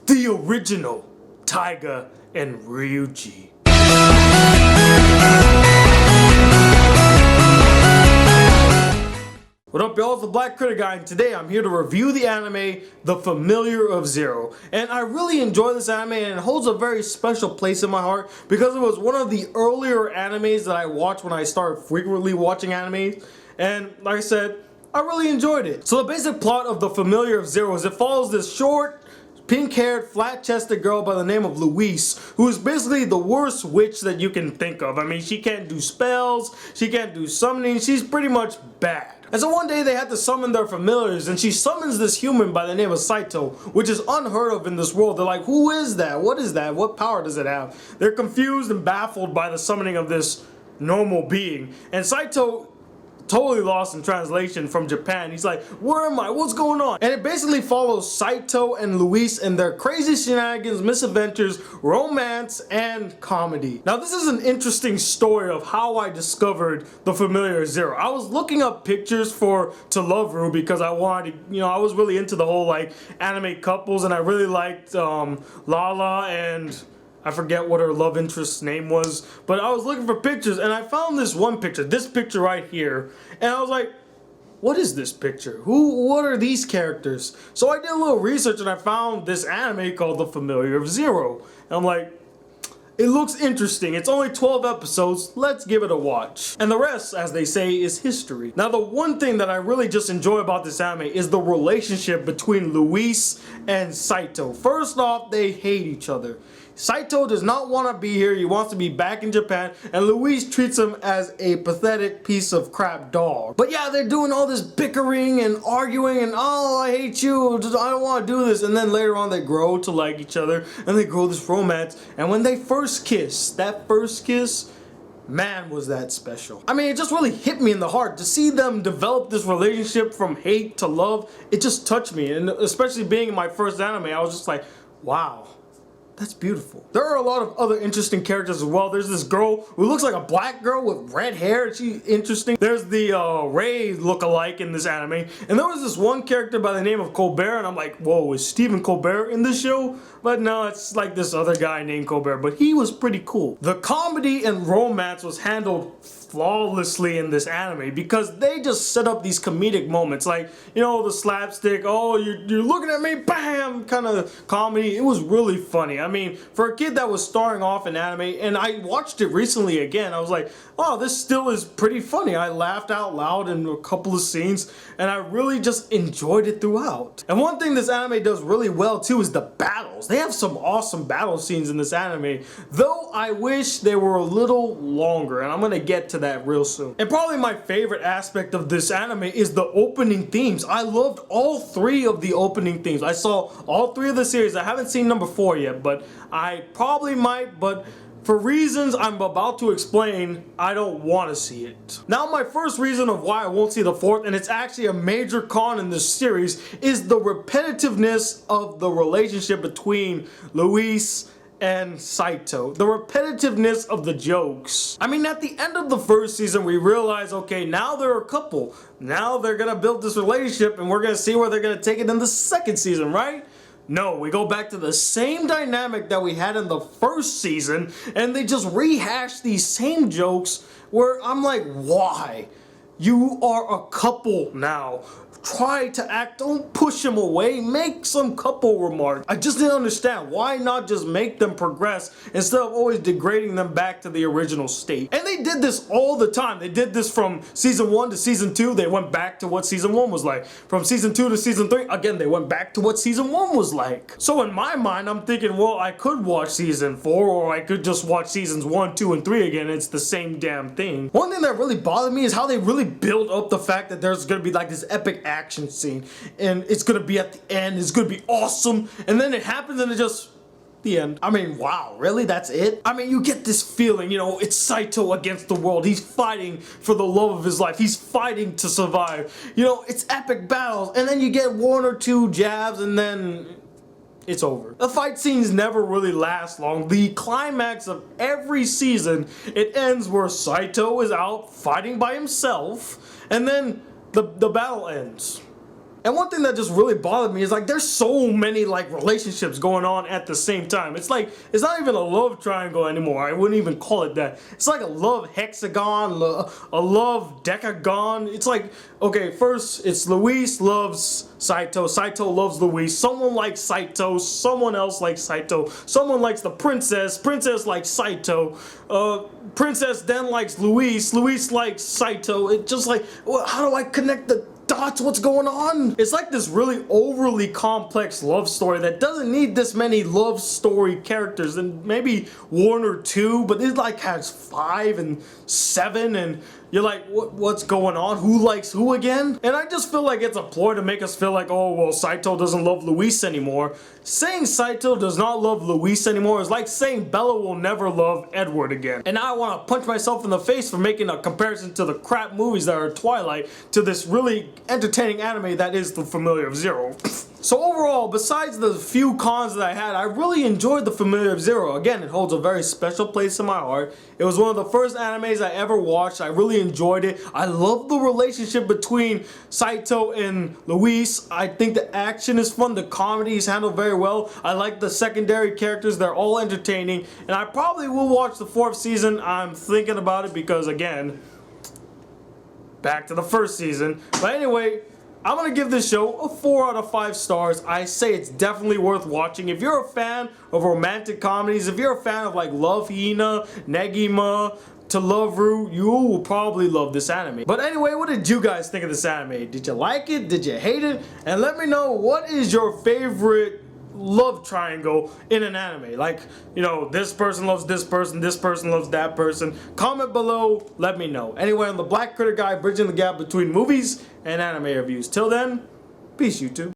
the original Taiga and Ryuji. What up, y'all? It's the Black Critic Guy, and today I'm here to review the anime The Familiar of Zero. And I really enjoy this anime, and it holds a very special place in my heart because it was one of the earlier animes that I watched when I started frequently watching anime. And like I said, I really enjoyed it. So the basic plot of The Familiar of Zero is it follows this short, pink-haired, flat-chested girl by the name of Louise, who is basically the worst witch that you can think of. I mean, she can't do spells, she can't do summoning, she's pretty much bad. And so one day they had to summon their familiars, and she summons this human by the name of Saito, which is unheard of in this world. They're like, who is that? What is that? What power does it have? They're confused and baffled by the summoning of this normal being. And Saito, totally lost in translation from Japan. He's like, where am I? What's going on? And it basically follows Saito and Luis and their crazy shenanigans, misadventures, romance, and comedy. Now this is an interesting story of how I discovered The Familiar Zero. I was looking up pictures for To Love Ru because I wanted to, I was really into the whole like anime couples, and I really liked Lala and I forget what her love interest's name was, but I was looking for pictures and I found this one picture, this picture right here, and I was like, what is this picture? What are these characters? So I did a little research and I found this anime called The Familiar of Zero. And I'm like, it looks interesting. It's only 12 episodes. Let's give it a watch. And the rest, as they say, is history. Now, the one thing that I really just enjoy about this anime is the relationship between Luis and Saito. First off, they hate each other. Saito does not want to be here. He wants to be back in Japan, and Luis treats him as a pathetic piece of crap dog. But yeah, they're doing all this bickering and arguing and, oh, I hate you, I don't want to do this. And then later on they grow to like each other and they grow this romance. And when they first kiss, that first kiss, man, was that special. I mean, it just really hit me in the heart to see them develop this relationship from hate to love. It just touched me, and especially being in my first anime, I was just like, wow. That's beautiful. There are a lot of other interesting characters as well. There's this girl who looks like a black girl with red hair. She's interesting. There's the Ray look-alike in this anime. And there was this one character by the name of Colbert, and I'm like, whoa, is Stephen Colbert in this show? But no, it's like this other guy named Colbert, but he was pretty cool. The comedy and romance was handled flawlessly in this anime because they just set up these comedic moments, like, the slapstick, oh, you're looking at me, bam, kind of comedy. It was really funny. I mean, for a kid that was starting off in anime, and I watched it recently again, I was like, oh, this still is pretty funny. I laughed out loud in a couple of scenes, and I really just enjoyed it throughout. And one thing this anime does really well too is the battles. They have some awesome battle scenes in this anime, though I wish they were a little longer, and I'm gonna get to that real soon. And probably my favorite aspect of this anime is the opening themes. I loved all three of the opening themes. I saw all three of the series. I haven't seen number 4 yet, but I probably might, but for reasons I'm about to explain, I don't want to see it. Now, my first reason of why I won't see the 4th, and it's actually a major con in this series, is the repetitiveness of the relationship between Luis and Saito. The repetitiveness of the jokes. I mean, at the end of the first season, we realize, okay, now they're a couple. Now they're gonna build this relationship, and we're gonna see where they're gonna take it in the second season, right? No, we go back to the same dynamic that we had in the first season, and they just rehash these same jokes where I'm like, why? You are a couple now. Try to act, don't push him away, make some couple remarks. I just didn't understand, why not just make them progress instead of always degrading them back to the original state? And they did this all the time. They did this from season 1 to season 2, they went back to what season 1 was like. From season 2 to season 3, again, they went back to what season 1 was like. So in my mind, I'm thinking, well, I could watch season 4, or I could just watch seasons 1, 2, and 3 again. It's the same damn thing. One thing that really bothered me is how they really build up the fact that there's gonna be like this epic action scene, and it's gonna be at the end, it's gonna be awesome, and then it happens and it just, the end. I mean, wow, really? That's it? I mean, you get this feeling, it's Saito against the world. He's fighting for the love of his life. He's fighting to survive. It's epic battles, and then you get 1 or 2 jabs, and then it's over. The fight scenes never really last long. The climax of every season, it ends where Saito is out fighting by himself, and then the battle ends. And one thing that just really bothered me is like there's so many like relationships going on at the same time. It's like it's not even a love triangle anymore. I wouldn't even call it that. It's like a love hexagon, a love decagon. It's like, okay, first it's Luis loves Saito, Saito loves Luis, someone likes Saito, someone else likes Saito, someone likes the princess, princess likes Saito, princess then likes Luis, Luis likes Saito. It's just like, well, how do I connect the dots? What's going on? It's like this really overly complex love story that doesn't need this many love story characters, and maybe one or two, but it like has 5 and 7, and you're like, what's going on? Who likes who again? And I just feel like it's a ploy to make us feel like, oh, well, Saito doesn't love Luis anymore. Saying Saito does not love Luis anymore is like saying Bella will never love Edward again. And now I want to punch myself in the face for making a comparison to the crap movies that are Twilight to this really entertaining anime that is The Familiar of Zero. So overall, besides the few cons that I had, I really enjoyed The Familiar of Zero. Again, it holds a very special place in my heart. It was one of the first animes I ever watched. I really enjoyed it. I love the relationship between Saito and Luis. I think the action is fun. The comedy is handled very well. I like the secondary characters. They're all entertaining. And I probably will watch the 4th season. I'm thinking about it because, again, back to the 1st season. But anyway, I'm gonna give this show a 4 out of 5 stars. I say it's definitely worth watching. If you're a fan of romantic comedies, if you're a fan of like Love Hina, Negima, to Love Ru, you will probably love this anime. But anyway, what did you guys think of this anime? Did you like it? Did you hate it? And let me know, what is your favorite love triangle in an anime? Like, you know, this person loves this person loves that person. Comment below, let me know. Anyway, I'm the Black Critic Guy, bridging the gap between movies and anime reviews. Till then, peace, YouTube.